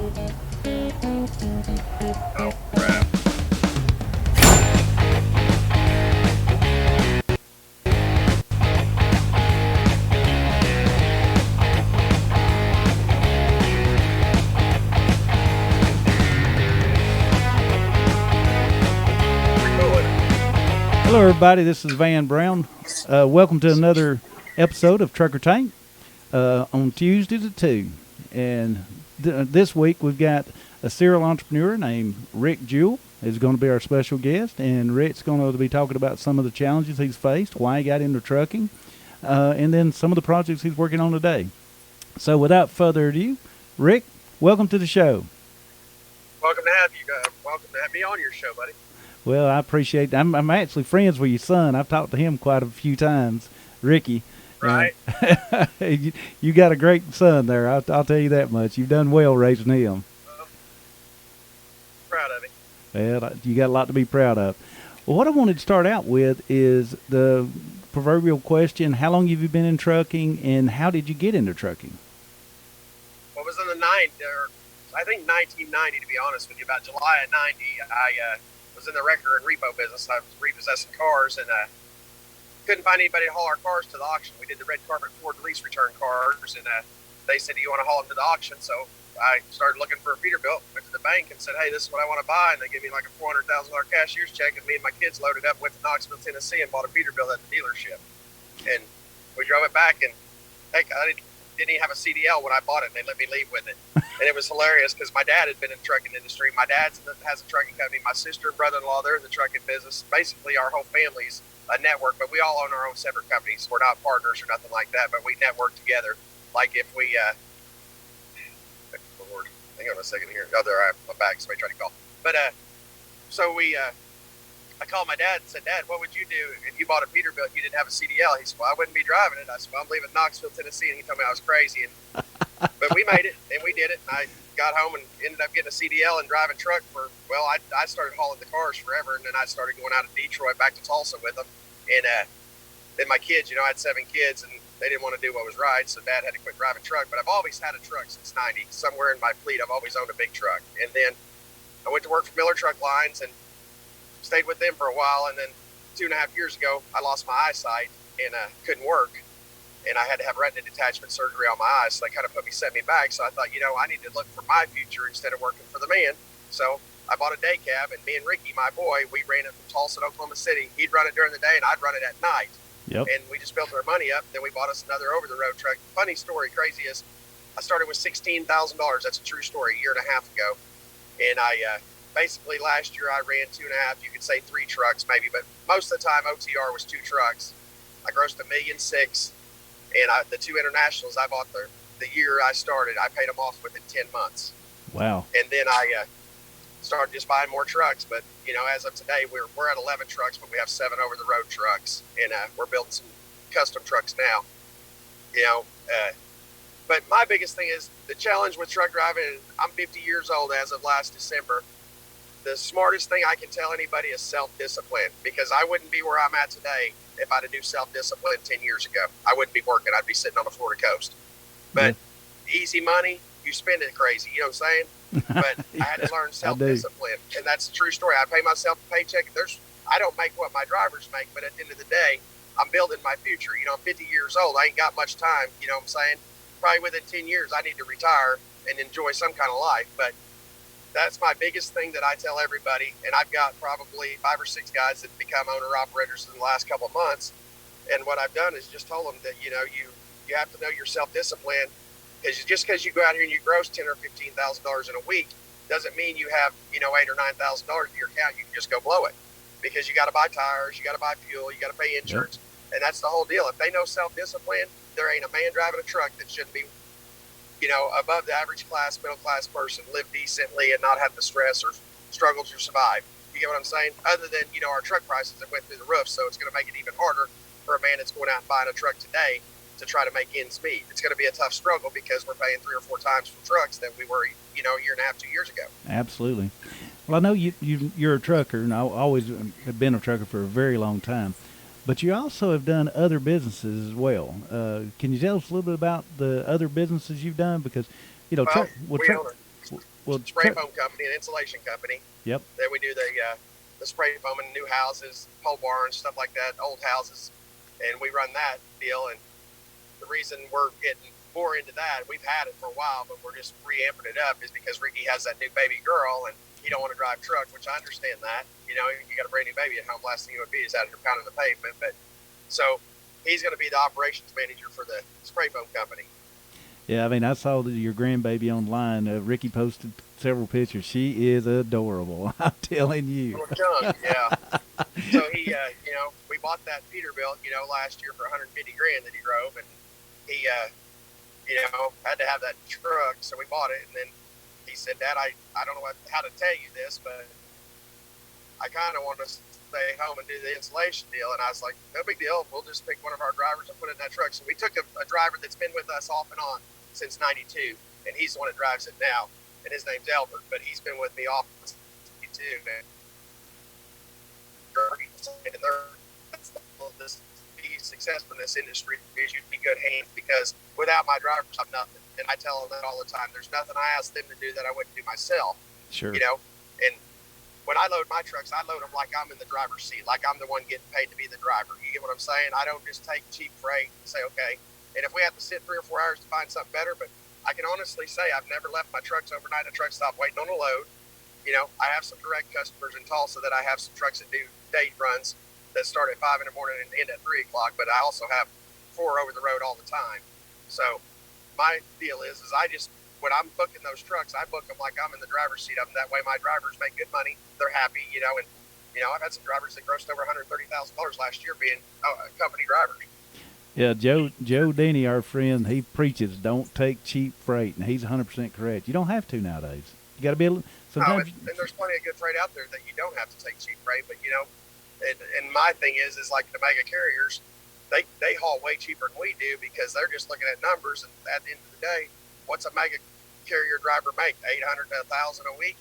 Oh, crap. Recording. Hello, everybody. This is Van Brown. Welcome to another episode of Trucker Tank on Tuesday to 2. And this week we've got a serial entrepreneur named Rick Jewell is going to be our special guest. And Rick's going to be talking about some of the challenges he's faced, why he got into trucking, and then some of the projects he's working on today. So without further ado, Rick, welcome to the show. Welcome to have you. Welcome to have me on your show, buddy. Well, I appreciate. I'm actually friends with your son. I've talked to him quite a few times, Ricky. Right. You got a great son there. I'll tell you that much. You've done well raising him. Well, proud of him. Well, you got a lot to be proud of. Well, what I wanted to start out with is the proverbial question: how long have you been in trucking, and how did you get into trucking? What was in the 90s, or I think 1990, to be honest with you, about July of 90, I was in the wrecker and repo business. I was repossessing cars and couldn't find anybody to haul our cars to the auction. We did the red carpet Ford lease return cars, and they said, "Do you want to haul them to the auction?" So I started looking for a Peterbilt, went to the bank and said, "Hey, this is what I want to buy." And they gave me like a $400,000 cashier's check, and me and my kids loaded up, went to Knoxville, Tennessee, and bought a Peterbilt at the dealership. And we drove it back, and heck, I didn't even have a CDL when I bought it, and they let me leave with it. And it was hilarious because my dad had been in the trucking industry. My dad has a trucking company. My sister and brother-in-law, they're in the trucking business. Basically, our whole family's a network, but we all own our own separate companies. We're not partners or nothing like that, but we network together. Like if we, Lord, hang on a second here. Oh, there, I'm back. Somebody tried to call. But so I called my dad and said, "Dad, what would you do if you bought a Peterbilt and you didn't have a CDL?" He said, "Well, I wouldn't be driving it." I said, "Well, I'm leaving Knoxville, Tennessee," and he told me I was crazy. But we made it, and we did it. And I got home and ended up getting a CDL and driving truck for, well, I started hauling the cars forever, and then I started going out of Detroit back to Tulsa with them. And then my kids, I had 7 kids, and they didn't want to do what was right, so Dad had to quit driving truck. But I've always had a truck since 90. Somewhere in my fleet, I've always owned a big truck. And then I went to work for Miller Truck Lines and stayed with them for a while, and then 2.5 years ago, I lost my eyesight and couldn't work, and I had to have retina detachment surgery on my eyes, so that kind of set me back. So I thought, I need to look for my future instead of working for the man. So I bought a day cab, and me and Ricky, my boy, we ran it from Tulsa to Oklahoma City. He'd run it during the day, and I'd run it at night. Yep. And we just built our money up. Then we bought us another over-the-road truck. Funny story, crazy is, I started with $16,000. That's a true story, a year and a half ago. And I basically last year I ran 2.5, you could say 3 trucks maybe, but most of the time OTR was 2 trucks. I grossed $1.6 million, and the 2 internationals I bought the year I started, I paid them off within 10 months. Wow. And then I started just buying more trucks, but as of today we're at 11 trucks, but we have 7 over the road trucks, and we're building some custom trucks now. But my biggest thing is the challenge with truck driving. I'm 50 years old as of last December. The smartest thing I can tell anybody is self-discipline, because I wouldn't be where I'm at today if I'd have do self-discipline 10 years ago. I wouldn't be working. I'd be sitting on the Florida coast. But easy money, you spend it crazy. You know what I'm saying? But I had to learn self-discipline, and that's a true story. I pay myself a paycheck. I don't make what my drivers make, but at the end of the day, I'm building my future. I'm 50 years old. I ain't got much time. You know what I'm saying? Probably within 10 years, I need to retire and enjoy some kind of life. But that's my biggest thing that I tell everybody. And I've got probably 5 or 6 guys that become owner-operators in the last couple of months. And what I've done is just told them that, you have to know your self-discipline. Because just because you go out here and you gross $10,000 or $15,000 in a week doesn't mean you have, $8,000 or $9,000 in your account. You can just go blow it, because you got to buy tires, you got to buy fuel, you got to pay insurance. Yep. And that's the whole deal. If they know self-discipline, there ain't a man driving a truck that shouldn't be, above the average class, middle class person, live decently and not have the stress or struggle to survive. You get what I'm saying? Other than, our truck prices that went through the roof. So it's going to make it even harder for a man that's going out and buying a truck today to try to make ends meet. It's going to be a tough struggle because we're paying 3 or 4 times for trucks than we were, a year and a half, 2 years ago. Absolutely. Well, I know you're a trucker, and I always have been a trucker for a very long time. But you also have done other businesses as well. Can you tell us a little bit about the other businesses you've done? Because, Well, spray foam company, an insulation company. Yep. Then we do the spray foam in new houses, pole barns, stuff like that, old houses, and we run that deal. And the reason we're getting more into that, we've had it for a while, but we're just reamping it up, is because Ricky has that new baby girl, and he don't want to drive trucks, which I understand that. You know, you got a brand new baby at home. Last thing you would be is out here pounding the pavement. But so he's going to be the operations manager for the spray foam company. Yeah, I mean, I saw your grandbaby online. Ricky posted several pictures. She is adorable. I'm telling you. Little chunk, yeah. So he, we bought that Peterbilt, last year for 150 grand that he drove, and he, had to have that truck, so we bought it. And then he said, "Dad, I don't know how to tell you this, but I kind of want to stay home and do the installation deal." And I was like, "No big deal. We'll just pick one of our drivers and put it in that truck." So we took a driver that's been with us off and on since '92, and he's the one that drives it now, and his name's Albert, but he's been with me off since '92, man. This be successful in this industry is you be good hands, because without my drivers, I'm nothing. And I tell them that all the time. There's nothing I ask them to do that I wouldn't do myself. Sure. And when I load my trucks, I load them like I'm in the driver's seat, like I'm the one getting paid to be the driver. You get what I'm saying? I don't just take cheap freight and say, okay. And if we have to sit 3 or 4 hours to find something better, but I can honestly say I've never left my trucks overnight at a truck stop waiting on a load. I have some direct customers in Tulsa that I have some trucks that do day runs that start at 5 in the morning and end at 3 o'clock, but I also have 4 over the road all the time. So my deal is when I'm booking those trucks, I book them like I'm in the driver's seat of them. That way my drivers make good money. They're happy, and I've had some drivers that grossed over $130,000 last year being company drivers. Yeah, Joe Denny, our friend, he preaches don't take cheap freight, and he's 100% correct. You don't have to nowadays. You got to be able. Sometimes. And there's plenty of good freight out there that you don't have to take cheap freight, but and my thing is like the mega carriers, they haul way cheaper than we do, because they're just looking at numbers. And at the end of the day, what's a mega carrier driver make? 800 to 1,000 a week.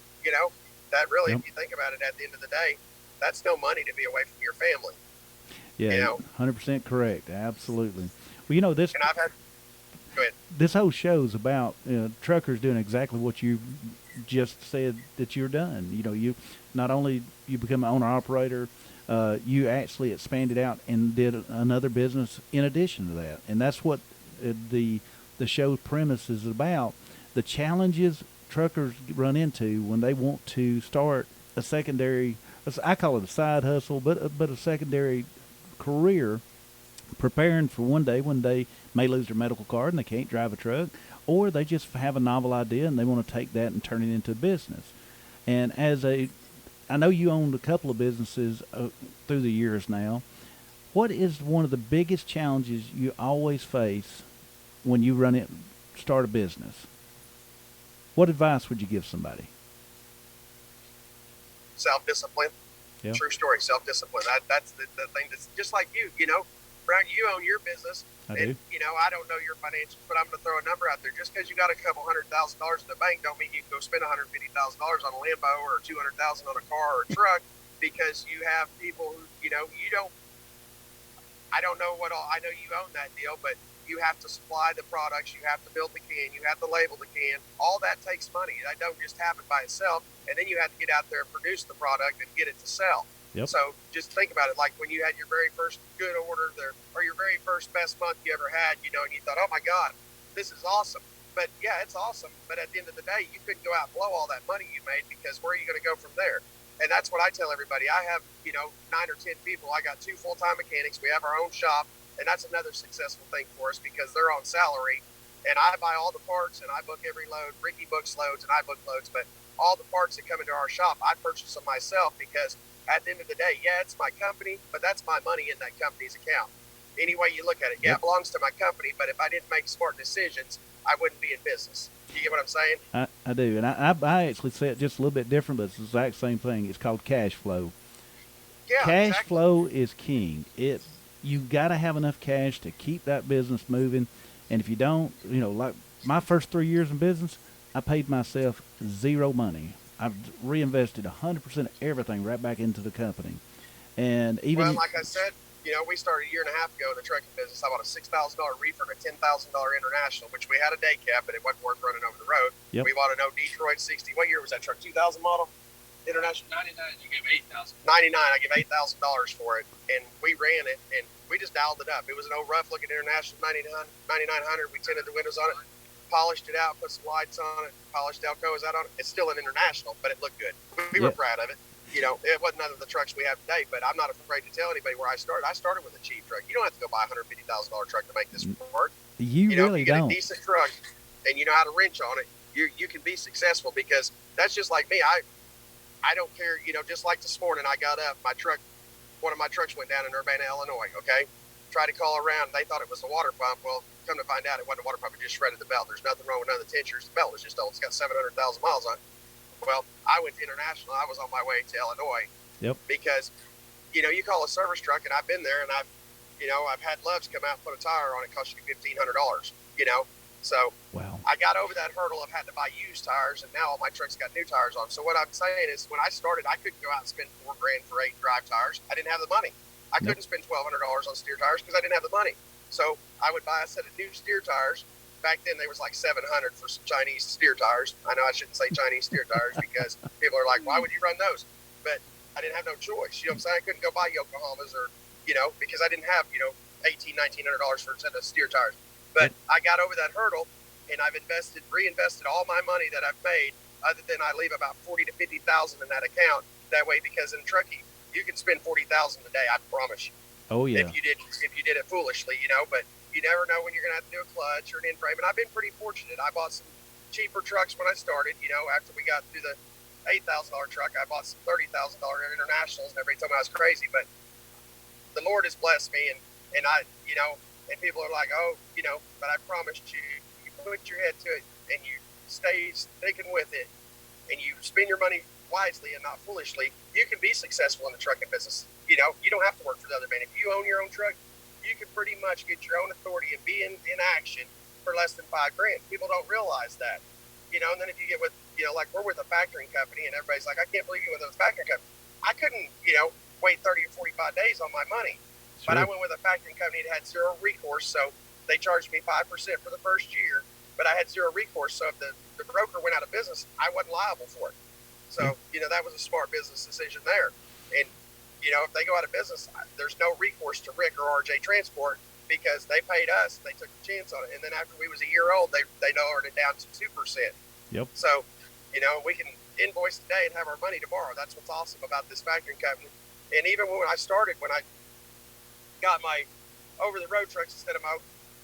That really, If you think about it, at the end of the day, that's no money to be away from your family. Yeah, 100% correct. Absolutely. Well, this. And I've had. Go ahead. This whole show's about truckers doing exactly what you just said that you're done. You not only you become an owner operator, you actually expanded out and did another business in addition to that, and that's what the show premise is about. The challenges truckers run into when they want to start a secondary, I call it a side hustle, but a secondary career, preparing for one day when they may lose their medical card and they can't drive a truck, or they just have a novel idea and they want to take that and turn it into a business. And I know you owned a couple of businesses through the years now. What is one of the biggest challenges you always face when you start a business? What advice would you give somebody? Self-discipline. Yeah. True story. Self-discipline. That's the thing. That's just like you. Brown, you own your business. I do. I don't know your financials, but I'm going to throw a number out there. Just because you got a couple $100,000 in the bank, don't mean you can go spend $150,000 on a Lambo or $200,000 on a car or a truck, because you have people who, you don't. I don't know what all. I know you own that deal, but you have to supply the products. You have to build the can. You have to label the can. All that takes money. That don't just happen by itself. And then you have to get out there and produce the product and get it to sell. Yep. So just think about it, like when you had your very first good order there, or your very first best month you ever had, and you thought, oh my God, this is awesome. But yeah, it's awesome. But at the end of the day, you couldn't go out and blow all that money you made, because where are you going to go from there? And that's what I tell everybody. I have, 9 or 10 people. I got 2 full-time mechanics. We have our own shop, and that's another successful thing for us, because they're on salary. And I buy all the parts, and I book every load. Ricky books loads, and I book loads. But all the parts that come into our shop, I purchase them myself, because at the end of the day, yeah, it's my company, but that's my money in that company's account. Any way you look at it, yeah, it belongs to my company, but if I didn't make smart decisions, I wouldn't be in business. Do you get what I'm saying? I do, and I actually say it just a little bit different, but it's the exact same thing. It's called cash flow. Yeah, cash flow is king. You got to have enough cash to keep that business moving, and if you don't, like my first 3 years in business, I paid myself zero money. I've reinvested 100% of everything right back into the company, and even like I said, We started a year and a half ago in the trucking business. I bought a $6,000 reefer and a $10,000 international, which we had a day cab, but it wasn't worth running over the road. Yep. We bought an old Detroit 60. What year was that truck? 2000 model? International? 99, you gave 8,000. 99, I gave $8,000 for it, and we ran it, and we just dialed it up. It was an old rough-looking International 9900. We tinted the windows on it, polished it out, put some lights on it, polished Alcoas out on it. It's still an International, but it looked good. We were proud of it. It wasn't none of the trucks we have today, but I'm not afraid to tell anybody where I started. I started with a cheap truck. You don't have to go buy a $150,000 truck to make this work. You really if you get don't. a decent truck and you know how to wrench on it, you can be successful, because that's just like me. I don't care. Just like this morning, I got up. One of my trucks went down in Urbana, Illinois. Okay, tried to call around. They thought it was the water pump. Well, come to find out, it wasn't a water pump. It just shredded the belt. There's nothing wrong with none of the tinctures. The belt was just old. It's got 700,000 miles on it. Well, I went to International. I was on my way to Illinois. Yep. Because, you call a service truck, and I've been there, and I've had Loves come out and put a tire on it, cost you $1,500. So wow. I got over that hurdle of having to buy used tires, and now all my trucks got new tires on. So what I'm saying is, when I started, I couldn't go out and spend $4,000 for 8 drive tires. I didn't have the money. I couldn't spend $1,200 on steer tires because I didn't have the money. So I would buy a set of new steer tires. Back then, they was like $700 for some Chinese steer tires. I know I shouldn't say Chinese steer tires because people are like, why would you run those? But I didn't have no choice. You know what I'm saying? I couldn't go buy Yokohamas or, because I didn't have, $1,800, $1,900 for a set of steer tires. But I got over that hurdle, and I've reinvested all my money that I've made, other than I leave about $40,000 to $50,000 in that account. That way, because in trucking, you can spend $40,000 a day. I promise you. Oh yeah. If you did it foolishly, But you never know when you're gonna have to do a clutch or an in-frame. And I've been pretty fortunate. I bought some cheaper trucks when I started. After we got through the $8,000 truck, I bought some $30,000 internationals, and everybody told me I was crazy. But the Lord has blessed me, and I, and people are like, oh, but I promised you, you put your head to it, and you stay sticking with it, and you spend your money wisely and not foolishly, you can be successful in the trucking business. You don't have to work for the other man. If you own your own truck, you can pretty much get your own authority and be in action for less than $5,000. People don't realize that. And then if you get with, like we're with a factoring company, and everybody's like, I can't believe you with a factoring company. I couldn't, wait 30 or 45 days on my money. Sure. But I went with a factoring company that had zero recourse, so they charged me 5% for the first year, but I had zero recourse. So if the broker went out of business, I wasn't liable for it. So, that was a smart business decision there. And, if they go out of business, there's no recourse to Rick or RJ Transport, because they paid us. They took a chance on it. And then after we was a year old, they lowered it down to 2%. Yep. So, we can invoice today and have our money tomorrow. That's what's awesome about this factoring company. And even when I started, when I got my over-the-road trucks instead of my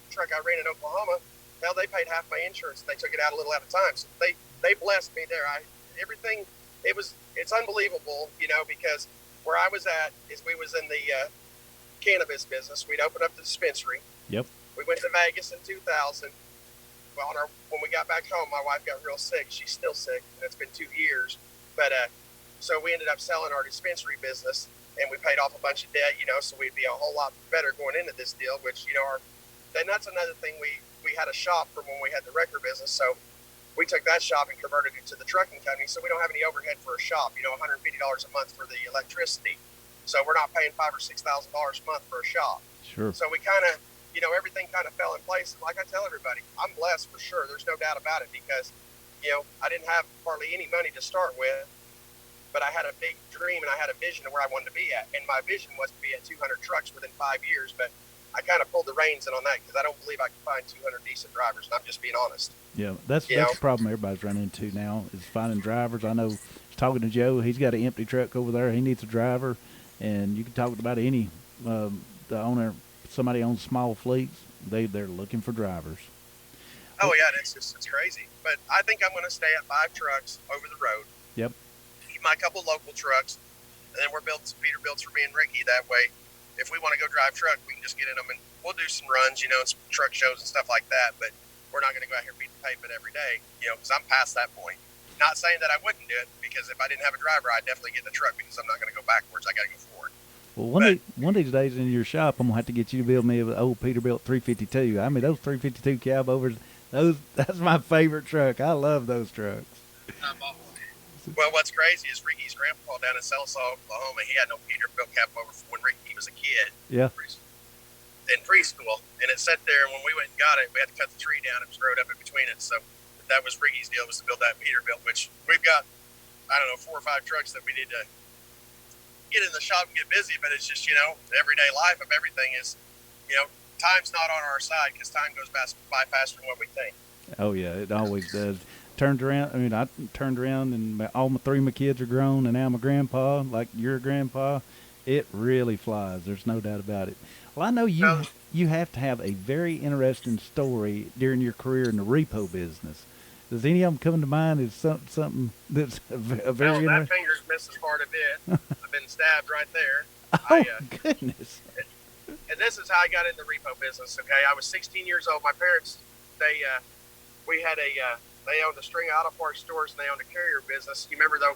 truck I ran in Oklahoma, hell, they paid half my insurance. They took it out a little at a time. So they blessed me there. It's unbelievable, because where I was at is we was in the cannabis business. We'd opened up the dispensary. Yep. We went to Vegas in 2000. Well, when we got back home, my wife got real sick. She's still sick, and it's been 2 years. But so we ended up selling our dispensary business, and we paid off a bunch of debt, so we'd be a whole lot better going into this deal, which, then that's another thing. We had a shop from when we had the record business, so we took that shop and converted it to the trucking company, so we don't have any overhead for a shop, $150 a month for the electricity. So we're not paying $5,000 or $6,000 a month for a shop. Sure. So we kind of, everything kind of fell in place. And like I tell everybody, I'm blessed for sure. There's no doubt about it, because, I didn't have hardly any money to start with, but I had a big dream and I had a vision of where I wanted to be at. And my vision was to be at 200 trucks within 5 years, but I kind of pulled the reins in on that because I don't believe I can find 200 decent drivers. And I'm just being honest. Yeah, that's the problem everybody's running into now, is finding drivers. I know, talking to Joe, he's got an empty truck over there. He needs a driver, and you can talk about any the owner. Somebody owns small fleets. They're looking for drivers. Oh yeah, it's crazy. But I think I'm going to stay at 5 trucks over the road. Yep. Keep my couple local trucks, and then we're building some Peterbilts for me and Ricky. That way, if we want to go drive truck, we can just get in them, and we'll do some runs, some truck shows and stuff like that. But we're not going to go out here and beat the pavement every day, because I'm past that point. Not saying that I wouldn't do it, because if I didn't have a driver, I'd definitely get in the truck, because I'm not going to go backwards. I got to go forward. Well, one of these days in your shop, I'm going to have to get you to build me an old Peterbilt 352. I mean, those 352 cab overs, that's my favorite truck. I love those trucks. Well, what's crazy is Ricky's grandpa down in Selsaw, Oklahoma, he had no Peterbilt cab over when Ricky was a kid. Yeah. In preschool, and it sat there. And when we went and got it, we had to cut the tree down. It was rode up in between it. So that was Ricky's deal, was to build that Peterbilt, which we've got, I don't know, 4 or 5 trucks that we need to get in the shop and get busy. But it's just, the everyday life of everything is, time's not on our side because time goes by faster than what we think. Oh yeah, it always does. Turned around. I mean, I turned around and all 3 of my kids are grown, and now I'm a grandpa, like your grandpa. It really flies. There's no doubt about it. Well, I know you have to have a very interesting story during your career in the repo business. Does any of them come to mind as something that's a very that finger's missed part of it. I've been stabbed right there. Oh, goodness. And this is how I got in the repo business, okay? I was 16 years old. My parents, they owned a string of auto parts stores, and they owned a carrier business. You remember the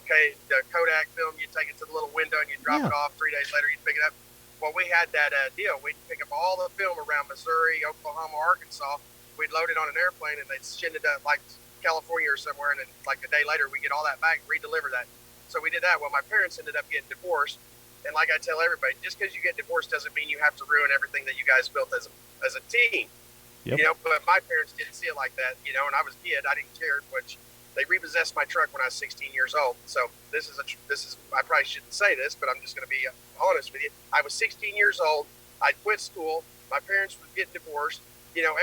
Kodak film? You take it to the little window, and you drop it off. 3 days later, you pick it up. Well, we had that deal. We'd pick up all the film around Missouri, Oklahoma, Arkansas. We'd load it on an airplane, and they'd send it up like California or somewhere, and then like a day later, we get all that back, redeliver that. So we did that. Well, my parents ended up getting divorced, and like I tell everybody, just because you get divorced doesn't mean you have to ruin everything that you guys built as a team. Yep. But my parents didn't see it like that, and I was a kid. I didn't care, which they repossessed my truck when I was 16 years old. So this is I probably shouldn't say this, but I'm just going to be honest with you. I was 16 years old. I quit school. My parents were getting divorced.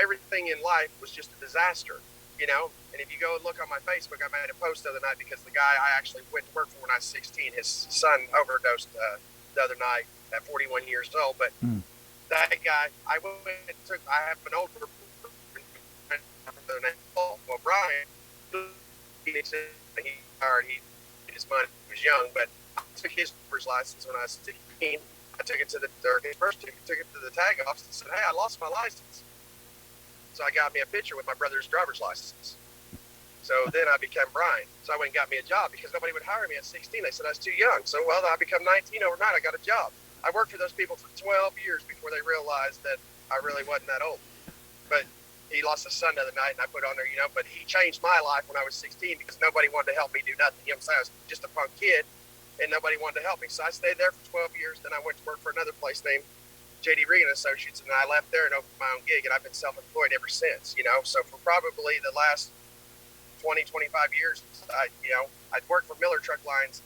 Everything in life was just a disaster, And if you go and look on my Facebook, I made a post the other night because the guy I actually went to work for when I was 16, his son overdosed the other night at 41 years old. But that guy, I have an older well, Brian, he hired his money. He was young, but I took his driver's license when I was 16. I took it to his birth certificate, took it to the tag office and said, "Hey, I lost my license." So I got me a picture with my brother's driver's license. So then I became Brian. So I went and got me a job because nobody would hire me at 16. They said I was too young. So, I become 19 overnight. I got a job. I worked for those people for 12 years before they realized that I really wasn't that old. But he lost his son the other night, and I put on there, but he changed my life when I was 16 because nobody wanted to help me do nothing. You know what I'm saying? I was just a punk kid, and nobody wanted to help me. So I stayed there for 12 years. Then I went to work for another place named J.D. Regan Associates, and I left there and opened my own gig, and I've been self-employed ever since, So for probably the last 20, 25 years, I'd worked for Miller Truck Lines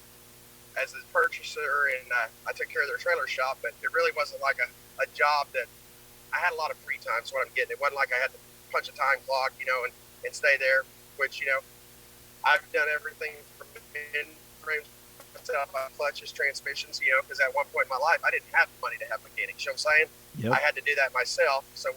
as a purchaser, and I took care of their trailer shop, but it really wasn't like a job that I had a lot of free time. So what I'm getting, it wasn't like I had to punch a time clock, and stay there, which, I've done everything from frames myself, clutches, transmissions, because at one point in my life, I didn't have the money to have mechanics. You know what I'm saying? Yep. I had to do that myself. So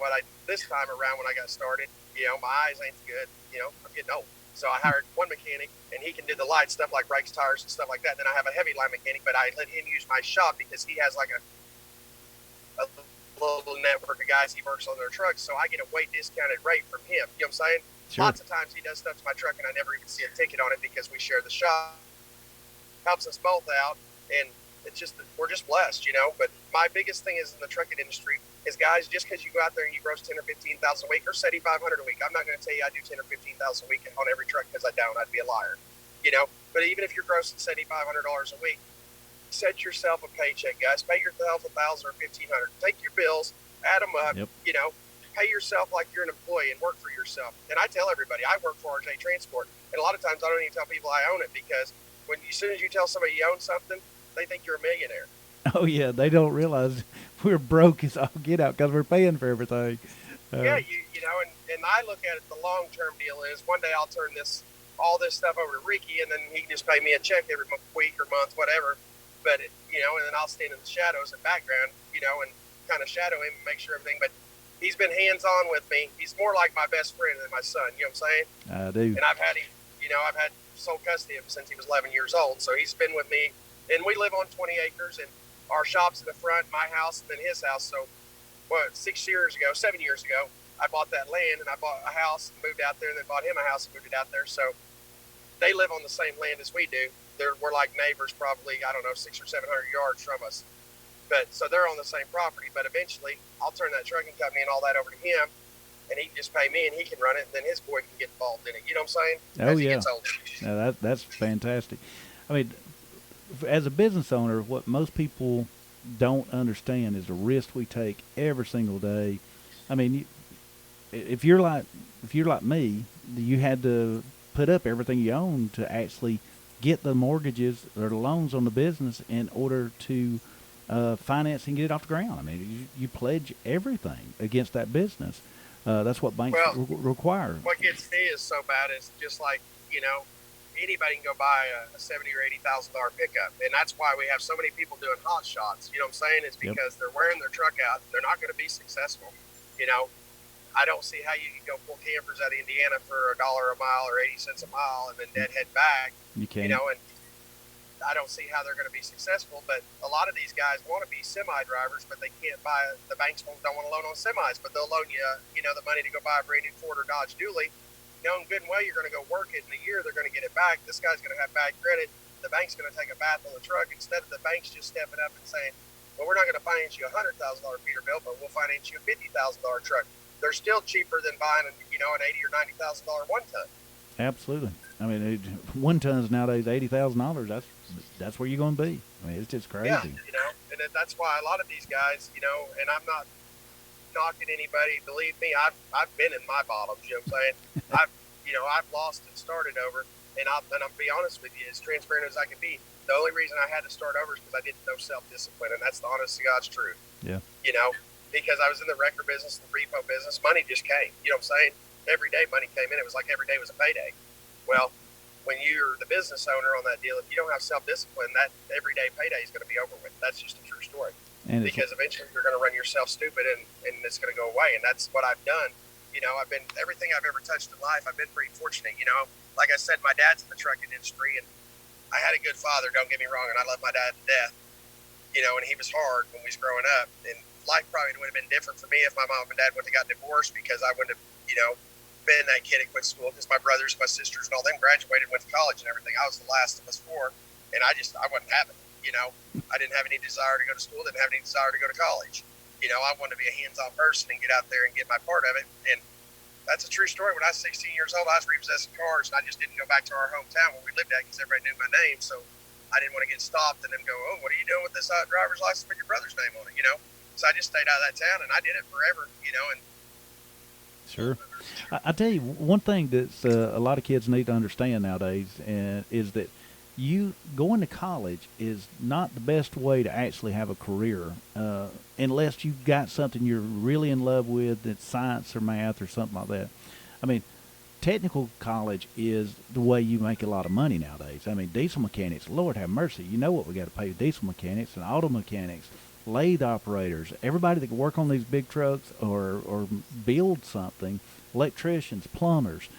this time around when I got started, my eyes ain't good, I'm getting old. So I hired one mechanic, and he can do the light stuff like brakes, tires, and stuff like that. And then I have a heavy line mechanic, but I let him use my shop because he has like a little network of guys he works on their trucks. So I get a way discounted rate from him. You know what I'm saying? Sure. Lots of times he does stuff to my truck, and I never even see a ticket on it because we share the shop. Helps us both out, and we're just blessed, But my biggest thing is in the trucking industry is, guys, just because you go out there and you gross 10 or 15,000 a week or $7,500 a week, I'm not going to tell you I do 10 or 15,000 a week on every truck because I don't. I'd be a liar, But even if you're grossing $7,500 a week, set yourself a paycheck, guys. Pay yourself $1,000 or $1,500. Take your bills, add them up. Yep. Pay yourself like you're an employee and work for yourself. And I tell everybody I work for RJ Transport, and a lot of times I don't even tell people I own it because as soon as you tell somebody you own something, they think you're a millionaire. Oh yeah, they don't realize we're broke as all get out because we're paying for everything. Yeah, and I look at it. The long term deal is one day I'll turn all this stuff over to Ricky, and then he can just pay me a check every week or month, whatever. But and then I'll stand in the shadows and background, and kind of shadow him and make sure everything. But he's been hands on with me. He's more like my best friend than my son. You know what I'm saying? I do. And I've had him. I've had sole custody of him since he was 11 years old. So he's been with me, and we live on 20 acres, and our shop's in the front, my house, and then his house. So, 7 years ago, I bought that land, and I bought a house and moved out there, and then bought him a house and moved it out there. So they live on the same land as we do. We're like neighbors, probably, 600 or 700 yards from us. So they're on the same property. But eventually, I'll turn that trucking company and all that over to him, and he can just pay me, and he can run it, and then his boy can get involved in it. You know what I'm saying? Oh, as he yeah. gets older. Now that's fantastic. I mean, as a business owner, what most people don't understand is the risk we take every single day. I mean, if you're like me, you had to put up everything you own to actually get the mortgages or the loans on the business in order to finance and get it off the ground. I mean, you pledge everything against that business. That's what banks Well, require. what gets me is so bad is just like, anybody can go buy a $70,000 or $80,000 pickup, and that's why we have so many people doing hot shots. You know what I'm saying? It's Yep. because they're wearing their truck out. They're not going to be successful. You know, I don't see how you can go pull campers out of Indiana for $1 a mile or 80 cents a mile and then deadhead back. You can't. And I don't see how they're going to be successful. But a lot of these guys want to be semi drivers, but they can't buy. The banks don't want to loan on semis, but they'll loan you, the money to go buy a brand new Ford or Dodge Dually. Knowing good and well you're going to go work it in a year, they're going to get it back. This guy's going to have bad credit. The bank's going to take a bath on the truck instead of the bank's just stepping up and saying, well, we're not going to finance you a $100,000 Peterbilt, but we'll finance you a $50,000 truck. They're still cheaper than buying an $80,000 or $90,000 one ton. Absolutely. I mean, 1 tons nowadays, $80,000. That's where you're going to be. I mean, it's just crazy. Yeah, and that's why a lot of these guys, and I'm not knocking anybody. Believe me, I've been in my bottoms. You know what I'm saying? I've lost and started over, and I'll be honest with you, as transparent as I can be. The only reason I had to start over is because I didn't know self-discipline, and that's the honest to God's truth. Yeah. Because I was in the record business, the repo business, money just came. You know what I'm saying? Every day money came in. It was like every day was a payday. Well, when you're the business owner on that deal, if you don't have self-discipline, that everyday payday is going to be over with. That's just a true story. And because eventually you're going to run yourself stupid and it's going to go away. And that's what I've done. I've been, everything I've ever touched in life, I've been pretty fortunate. Like I said, my dad's in the trucking industry, and I had a good father, don't get me wrong, and I love my dad to death. And he was hard when we was growing up. And life probably would have been different for me if my mom and dad wouldn't have got divorced, because I wouldn't have, been that kid that quit school, because my brothers, my sisters, and all them graduated, went to college and everything. I was the last of us 4, and I wasn't having it. I didn't have any desire to go to school, didn't have any desire to go to college. I wanted to be a hands-on person and get out there and get my part of it. And that's a true story. When I was 16 years old, I was repossessing cars, and I just didn't go back to our hometown where we lived at because everybody knew my name. So I didn't want to get stopped and them go, oh, what are you doing with this driver's license with your brother's name on it, So I just stayed out of that town, and I did it forever, and Sure. I tell you, one thing that a lot of kids need to understand nowadays is that you going to college is not the best way to actually have a career unless you've got something you're really in love with, that's science or math or something like that. I mean, technical college is the way you make a lot of money nowadays. I mean, diesel mechanics, Lord have mercy, you know what we got to pay diesel mechanics and auto mechanics, lathe operators, everybody that can work on these big trucks or build something, electricians, plumbers.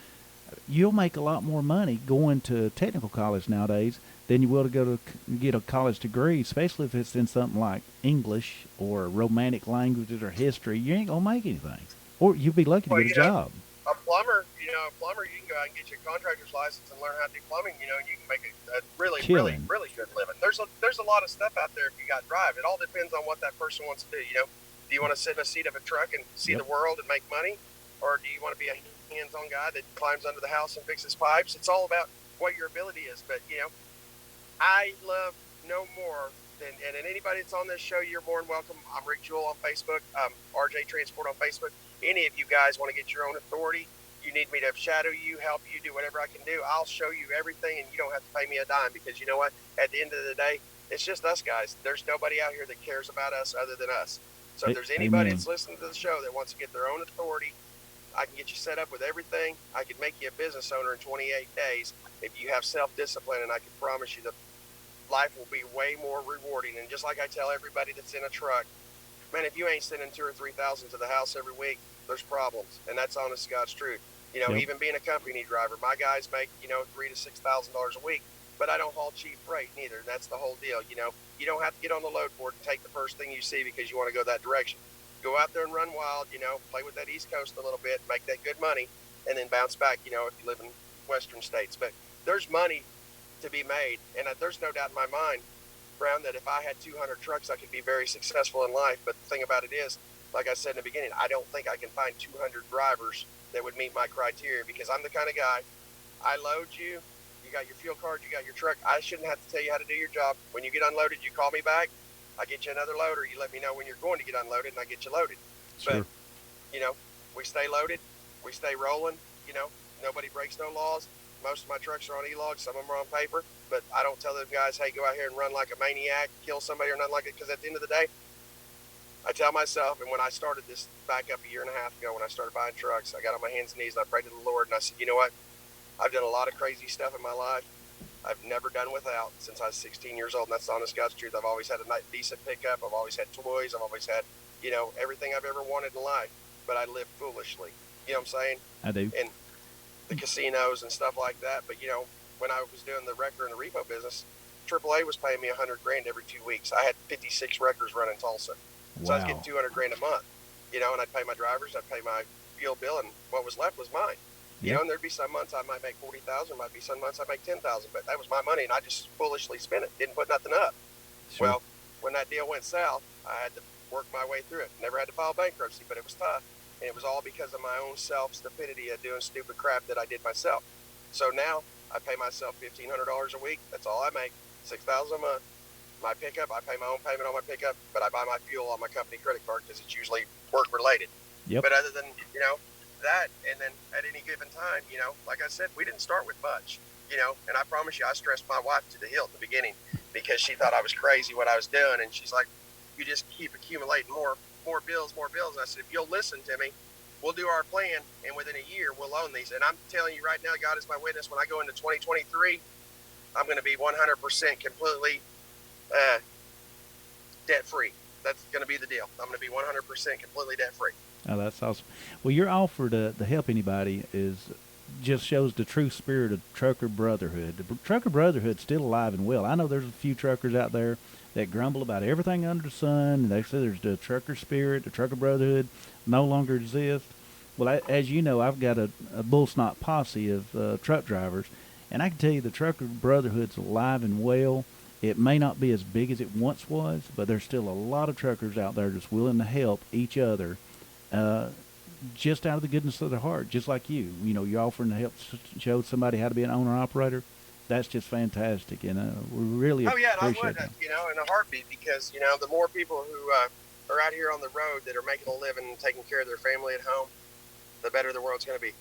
You'll make a lot more money going to technical college nowadays than you will to go to get a college degree, especially if it's in something like English or romantic languages or history. You ain't going to make anything. Or you'll be lucky to get a job. A plumber, you can go out and get your contractor's license and learn how to do plumbing. You can make a really, really, really good living. There's a lot of stuff out there if you got drive. It all depends on what that person wants to do. Do you want to sit in a seat of a truck and see the world and make money? Or do you want to be a hands-on guy that climbs under the house and fixes pipes? It's all about what your ability is. But, I love no more than, and anybody that's on this show, you're more than welcome. I'm Rick Jewell on Facebook. RJ Transport on Facebook. Any of you guys want to get your own authority, you need me to shadow you, help you, do whatever I can do, I'll show you everything, and you don't have to pay me a dime, because you know what? At the end of the day, it's just us guys. There's nobody out here that cares about us other than us. So if there's anybody that's listening to the show that wants to get their own authority, I can get you set up with everything. I can make you a business owner in 28 days if you have self-discipline, and I can promise you that life will be way more rewarding. And just like I tell everybody that's in a truck, man, if you ain't sending 2,000 or 3,000 to the house every week, there's problems. And that's honest to God's truth. Even being a company driver, my guys make, $3,000 to $6,000 a week, but I don't haul cheap freight neither. That's the whole deal. You don't have to get on the load board and take the first thing you see because you want to go that direction. Go out there and run wild, play with that East Coast a little bit, make that good money, and then bounce back, if you live in Western states. But there's money to be made, and there's no doubt in my mind, Brown, that if I had 200 trucks, I could be very successful in life. But the thing about it is, like I said in the beginning, I don't think I can find 200 drivers that would meet my criteria, because I'm the kind of guy, I load you, you got your fuel card, you got your truck, I shouldn't have to tell you how to do your job. When you get unloaded, you call me back, I get you another loader. You let me know when you're going to get unloaded, and I get you loaded. Sure. But, we stay loaded. We stay rolling. Nobody breaks no laws. Most of my trucks are on e-logs. Some of them are on paper. But I don't tell them guys, hey, go out here and run like a maniac, kill somebody or nothing like it. Because at the end of the day, I tell myself, and when I started this back up a year and a half ago, when I started buying trucks, I got on my hands and knees and I prayed to the Lord, and I said, you know what? I've done a lot of crazy stuff in my life. I've never done without since I was 16 years old, and that's the honest God's truth. I've always had a nice, decent pickup. I've always had toys. I've always had, everything I've ever wanted in life. But I live foolishly. You know what I'm saying? I do. And the casinos and stuff like that. But, when I was doing the wrecker and the repo business, AAA was paying me $100,000 every 2 weeks. I had 56 wreckers running Tulsa. Wow. So I was getting $200,000 a month, and I'd pay my drivers, I'd pay my fuel bill, and what was left was mine. And there'd be some months I might make $40,000, might be some months I make $10,000, but that was my money, and I just foolishly spent it, didn't put nothing up. Sure. Well, when that deal went south, I had to work my way through it. Never had to file bankruptcy, but it was tough, and it was all because of my own self-stupidity of doing stupid crap that I did myself. So now I pay myself $1,500 a week. That's all I make, $6,000 a month. My pickup, I pay my own payment on my pickup, but I buy my fuel on my company credit card because it's usually work related. Yep. But other than, that, and then at any given time, like I said, we didn't start with much, and I promise you, I stressed my wife to the hilt at the beginning because she thought I was crazy what I was doing. And she's like, you just keep accumulating more bills. And I said, if you'll listen to me, we'll do our plan. And within a year, we'll own these. And I'm telling you right now, God is my witness. When I go into 2023, I'm going to be 100% completely debt-free. That's going to be the deal. I'm going to be 100% completely debt-free. Oh, that's awesome. Well, your offer to help anybody just shows the true spirit of trucker brotherhood. The trucker brotherhood's still alive and well. I know there's a few truckers out there that grumble about everything under the sun. They say there's the trucker spirit, the trucker brotherhood no longer exists. Well, as you know, I've got a bull snot posse of truck drivers, and I can tell you the trucker brotherhood's alive and well. It may not be as big as it once was, but there's still a lot of truckers out there just willing to help each other, just out of the goodness of their heart, just like you. You're offering to help show somebody how to be an owner-operator. That's just fantastic, and we really appreciate and I would, that. in a heartbeat, because, the more people who are out here on the road that are making a living and taking care of their family at home, the better the world's going to be.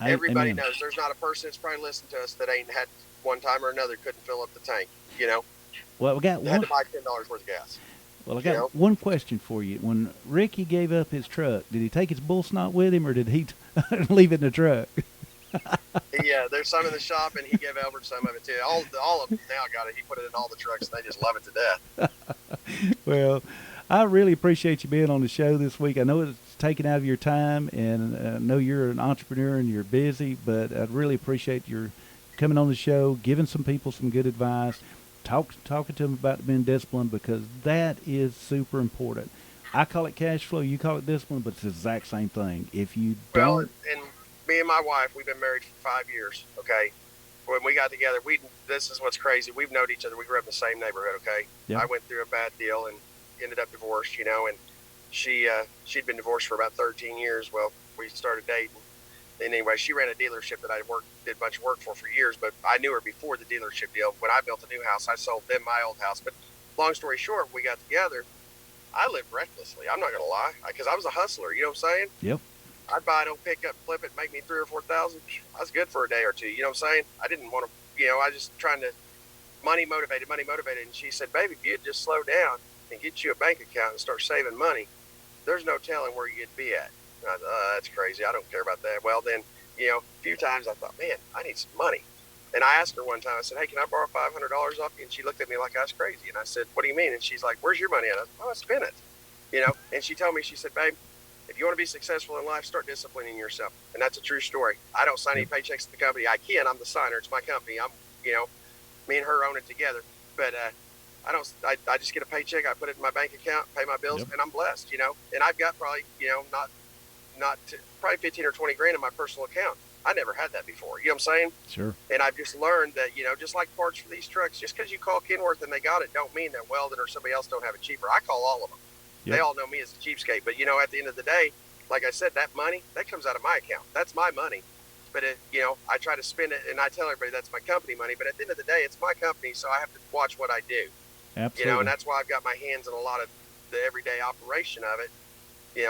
Everybody Amen. knows there's not a person that's probably listened to us that ain't had one time or another couldn't fill up the tank. Well, we got They had one. to buy $10 worth of gas. Well, I got one question for you. When Ricky gave up his truck, did he take his bull snot with him, or did he leave it in the truck? Yeah, there's some in the shop, and he gave Albert some of it too. All of them now got it. He put it in all the trucks, and they just love it to death. Well, I really appreciate you being on the show this week. I know it's taken out of your time, and I know you're an entrepreneur and you're busy, but I'd really appreciate your coming on the show, giving some people some good advice, talking to them about being disciplined, because that is super important. I call it cash flow, you call it discipline, but it's the exact same thing. If you Well, don't, and me and my wife, we've been married for 5 years. Okay, when we got together, this is what's crazy. We've known each other. We grew up in the same neighborhood. Okay, Yeah. I went through a bad deal and ended up divorced. And she'd been divorced for about 13 years. Well, we started dating. And anyway, she ran a dealership that I did a bunch of work for years, but I knew her before the dealership deal. When I built a new house, I sold them my old house. But long story short, we got together. I lived recklessly. I'm not going to lie, because I was a hustler. You know what I'm saying? Yep. I'd buy it, pick up, flip it, make me 3,000 or 4,000. I was good for a day or two. You know what I'm saying? I didn't want to, I was just trying to money motivated. And she said, baby, if you'd just slow down and get you a bank account and start saving money, there's no telling where you'd be at. And I thought, that's crazy. I don't care about that. Well, then, a few times I thought, man, I need some money. And I asked her one time, I said, hey, can I borrow $500 off you? And she looked at me like I was crazy. And I said, what do you mean? And she's like, where's your money at? I said, oh, I spent it. And she told me, she said, babe, if you want to be successful in life, start disciplining yourself. And that's a true story. I don't sign any paychecks to the company. I can. I'm the signer. It's my company. Me and her own it together. But I just get a paycheck. I put it in my bank account, pay my bills, and I'm blessed, And I've got probably, probably 15 or 20 grand in my personal account. I never had that before. You know what I'm saying? Sure. And I've just learned that, just like parts for these trucks, just because you call Kenworth and they got it, don't mean that Weldon or somebody else don't have it cheaper. I call all of them. Yep. They all know me as a cheapskate. But, at the end of the day, like I said, that money, that comes out of my account. That's my money. But, I try to spend it, and I tell everybody that's my company money. But at the end of the day, it's my company, so I have to watch what I do. Absolutely. And that's why I've got my hands in a lot of the everyday operation of it.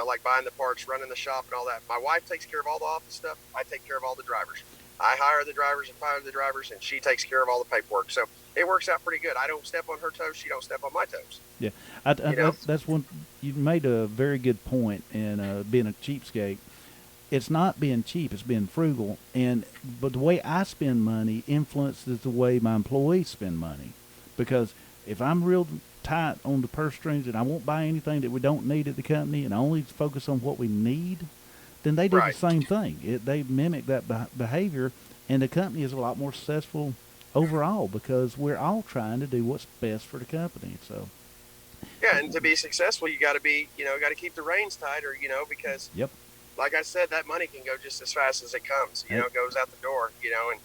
Like buying the parts, running the shop, and all that. My wife takes care of all the office stuff. I take care of all the drivers. I hire the drivers and fire the drivers, and she takes care of all the paperwork. So it works out pretty good. I don't step on her toes. She don't step on my toes. Yeah, You know, that's one. You made a very good point in being a cheapskate. It's not being cheap; it's being frugal. But the way I spend money influences the way my employees spend money, because if I'm real tight on the purse strings and I won't buy anything that we don't need at the company, and I only focus on what we need, then they do the right? same thing. They mimic that behavior, and the company is a lot more successful overall because we're all trying to do what's best for the company. So, Yeah, and to be successful, you got to be, got to keep the reins tighter, because yep. like I said, that money can go just as fast as it comes. It goes out the door. And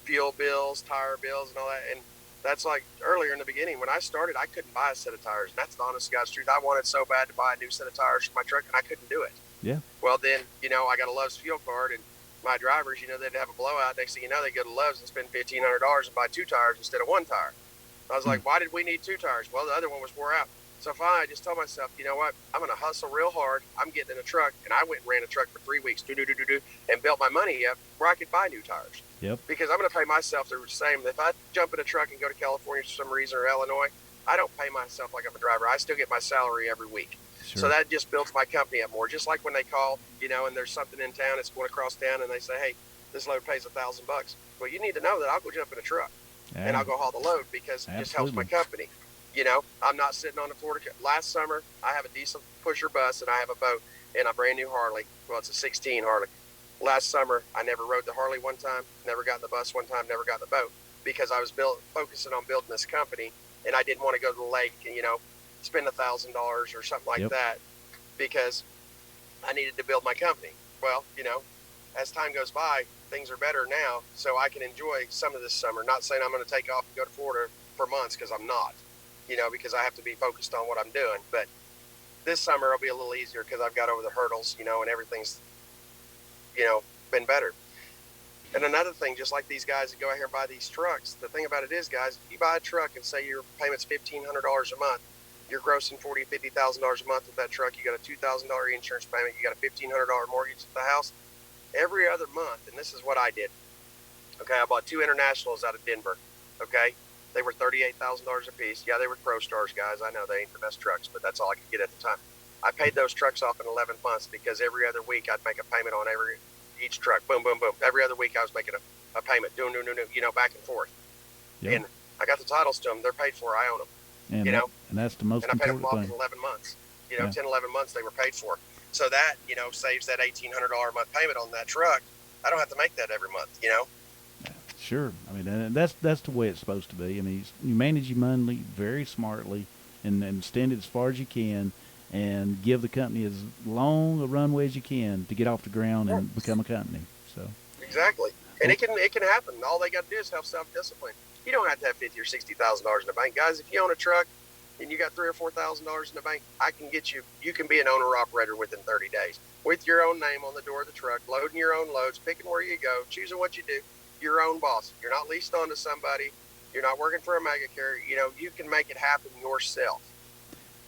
fuel bills, tire bills, and all that. And that's like earlier in the beginning when I started, I couldn't buy a set of tires. And that's the honest God's truth. I wanted so bad to buy a new set of tires for my truck, and I couldn't do it. Yeah. Well, then, I got a Love's fuel card, and my drivers, they'd have a blowout. Next thing you know, they go to Love's and spend $1,500 and buy 2 tires instead of 1 tire. I was like, why did we need 2 tires? Well, the other one was wore out. So finally, I just told myself, you know what? I'm going to hustle real hard. I'm getting in a truck, and I went and ran a truck for 3 weeks, and built my money up where I could buy new tires. Yep. Because I'm going to pay myself the same. If I jump in a truck and go to California for some reason or Illinois, I don't pay myself like I'm a driver. I still get my salary every week. Sure. So that just builds my company up more. Just like when they call, and there's something in town, it's going across town, and they say, hey, this load pays $1,000. Well, you need to know that I'll go jump in a truck and I'll go haul the load because it just helps my company. I'm not sitting on the Florida. Last summer, I have a diesel pusher bus and I have a boat and a brand new Harley. Well, it's a 16 Harley. Last summer, I never rode the Harley one time, never got in the bus one time, never got in the boat because I was focusing on building this company and I didn't want to go to the lake and, spend $1,000 or something like that because I needed to build my company. Well, as time goes by, things are better now, so I can enjoy some of this summer. Not saying I'm going to take off and go to Florida for months because I'm not, because I have to be focused on what I'm doing. But this summer will be a little easier because I've got over the hurdles, and everything's, been better. And another thing, just like these guys that go out here and buy these trucks, the thing about it is, guys, if you buy a truck and say your payment's $1,500 a month, you're grossing $40,000 to $50,000 a month with that truck. You got a $2,000 insurance payment. You got a $1,500 mortgage at the house. Every other month, and this is what I did. Okay, I bought 2 internationals out of Denver. Okay, they were $38,000 a piece. Yeah, they were Pro Stars, guys. I know they ain't the best trucks, but that's all I could get at the time. I paid those trucks off in 11 months because every other week I'd make a payment on each truck. Boom, boom, boom. Every other week I was making a payment, doing, back and forth. Yep. And I got the titles to them. They're paid for. I own them. And and that's the most important thing. And I paid them off in 11 months. 10, 11 months they were paid for. So that, saves that $1,800 a month payment on that truck. I don't have to make that every month, Sure. I mean, that's the way it's supposed to be. I mean, you manage your money very smartly and extend it as far as you can and give the company as long a runway as you can to get off the ground and become a company. So exactly. And it can happen. All they got to do is have self-discipline. You don't have to have $50,000 or $60,000 in the bank. Guys, if you own a truck and you got $3,000 or $4,000 in the bank, I can get you can be an owner-operator within 30 days with your own name on the door of the truck, loading your own loads, picking where you go, choosing what you do. Your own boss. You're not leased onto somebody. You're not working for a mega carrier. You can make it happen yourself.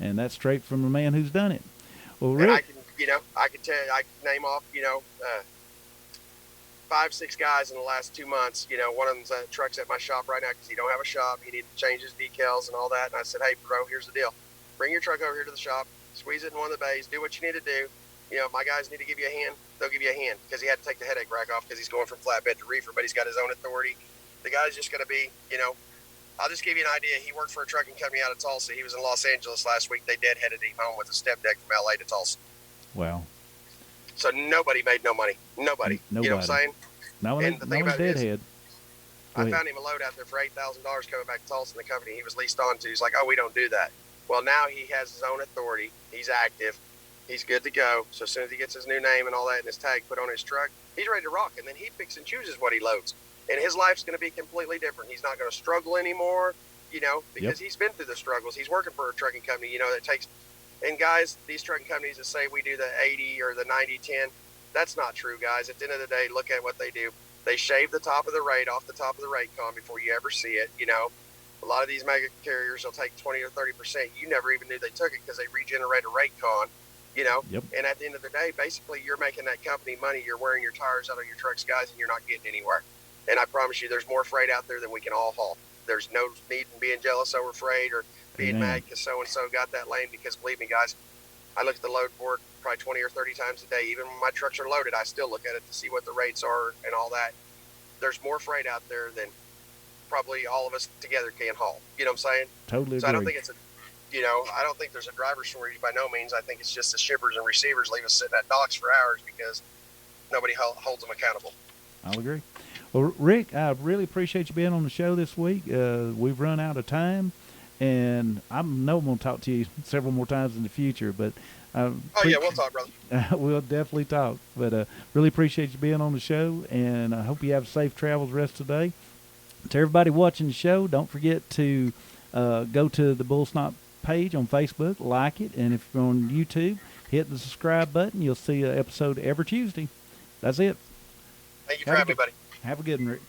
And that's straight from a man who's done it. Well, Rick, and I can name off, 5, 6 guys in the last 2 months. One of them's truck's at my shop right now because he don't have a shop. He needed to change his decals and all that. And I said, hey, bro, here's the deal. Bring your truck over here to the shop, squeeze it in one of the bays, do what you need to do. My guys need to give you a hand. They'll give you a hand because he had to take the headache rack off because he's going from flatbed to reefer, but he's got his own authority. The guy's just going to be, I'll just give you an idea. He worked for a trucking company out of Tulsa. He was in Los Angeles last week. They deadheaded him home with a step deck from LA to Tulsa. Wow. So nobody made no money. Nobody. You know what I'm saying? No one deadhead. I found him a load out there for $8,000 coming back to Tulsa, and the company he was leased on to. He's like, oh, we don't do that. Well, now he has his own authority. He's active. He's good to go. So as soon as he gets his new name and all that and his tag put on his truck, he's ready to rock. And then he picks and chooses what he loads. And his life's going to be completely different. He's not going to struggle anymore, because he's been through the struggles. He's working for a trucking company, that takes – and, guys, these trucking companies that say we do the 80 or the 90-10, that's not true, guys. At the end of the day, look at what they do. They shave the top of the rate off the top of the rate con before you ever see it, A lot of these mega carriers will take 20 or 30%. You never even knew they took it because they regenerate a rate con, Yep. And at the end of the day, basically, you're making that company money. You're wearing your tires out on your trucks, guys, and you're not getting anywhere. And I promise you, there's more freight out there than we can all haul. There's no need in being jealous over freight or being mad because so-and-so got that lane, because believe me, guys, I look at the load board probably 20 or 30 times a day. Even when my trucks are loaded, I still look at it to see what the rates are and all that. There's more freight out there than probably all of us together can haul. You know what I'm saying? Totally So agree. I don't think it's I don't think there's a driver shortage by no means. I think it's just the shippers and receivers leave us sitting at docks for hours because nobody holds them accountable. I'll agree. Well, Rick, I really appreciate you being on the show this week. We've run out of time, and I know I'm going to talk to you several more times in the future, but yeah, we'll talk, brother. we'll definitely talk. But really appreciate you being on the show, and I hope you have safe travels the rest of the day. To everybody watching the show, don't forget to go to the Bull Snot page on Facebook, like it, and if you're on YouTube, hit the subscribe button. You'll see an episode every Tuesday. That's it. Thank you for having me, buddy. Have a good one, Rick.